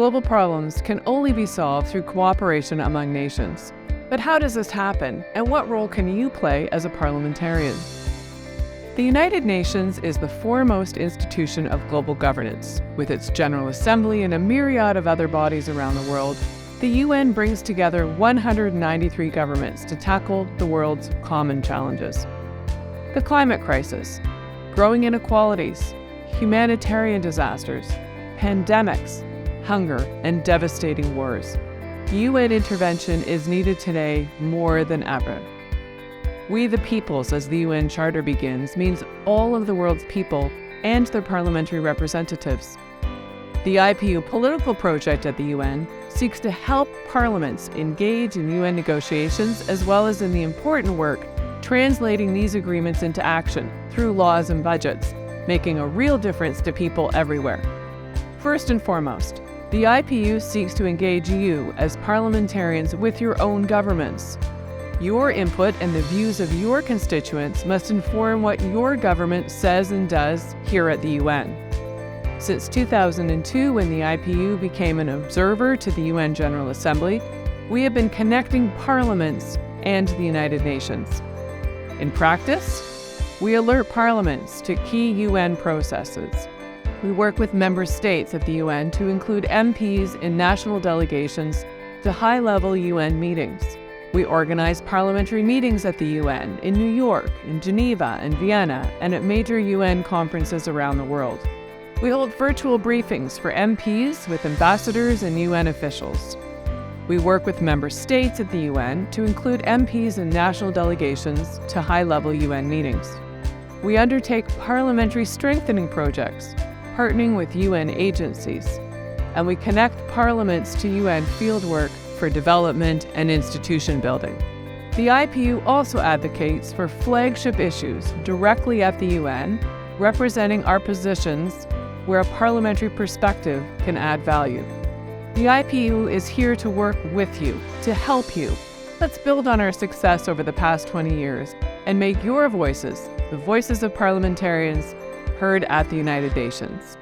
global problems can only be solved through cooperation among nations. But how does this happen, and what role can you play as a parliamentarian? The United Nations is the foremost institution of global governance. With its General Assembly and a myriad of other bodies around the world, the UN brings together 193 governments to tackle the world's common challenges. The climate crisis, growing inequalities, humanitarian disasters, pandemics, hunger, and devastating wars. UN intervention is needed today more than ever. We the peoples, as the UN Charter begins, means all of the world's people and their parliamentary representatives. The IPU political project at the UN seeks to help parliaments engage in UN negotiations as well as in the important work translating these agreements into action through laws and budgets, making a real difference to people everywhere. First and foremost, the IPU seeks to engage you as parliamentarians with your own governments. Your input and the views of your constituents must inform what your government says and does here at the UN. Since 2002, when the IPU became an observer to the UN General Assembly, we have been connecting parliaments and the United Nations. In practice, we alert parliaments to key UN processes. We work with member states of the UN to include MPs in national delegations to high-level UN meetings. We organize parliamentary meetings at the UN in New York, in Geneva and Vienna, and at major UN conferences around the world. We hold virtual briefings for MPs with ambassadors and UN officials. We work with member states at the UN to include MPs in national delegations to high-level UN meetings. We undertake parliamentary strengthening projects, partnering with UN agencies, and we connect parliaments to UN fieldwork for development and institution building. The IPU also advocates for flagship issues directly at the UN, representing our positions where a parliamentary perspective can add value. The IPU is here to work with you, to help you. Let's build on our success over the past 20 years and make your voices, the voices of parliamentarians, heard at the United Nations.